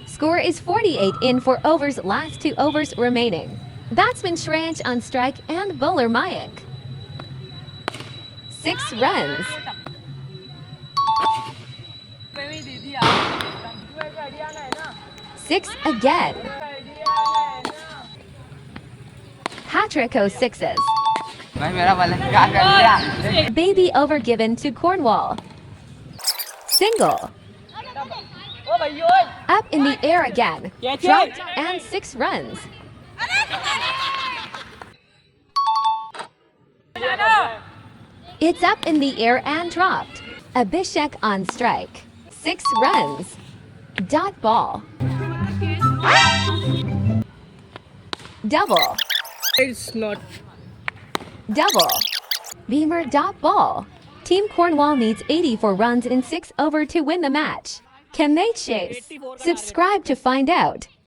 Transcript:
Score is 48 in 4 overs, last 2 overs remaining. Batsman Shranch on strike and bowler Mayak. 6 runs. 6 again. Hat-trick o' sixes. Baby over given to Cornwall. Single. Up in the air again. Dropped and 6 runs. It's up in the air and dropped. Abhishek on strike. 6 runs. Dot ball. Double. It's not. Double. Beamer dot ball. Team Cornwall needs 84 runs in 6 over to win the match. Can they chase? Subscribe to find out.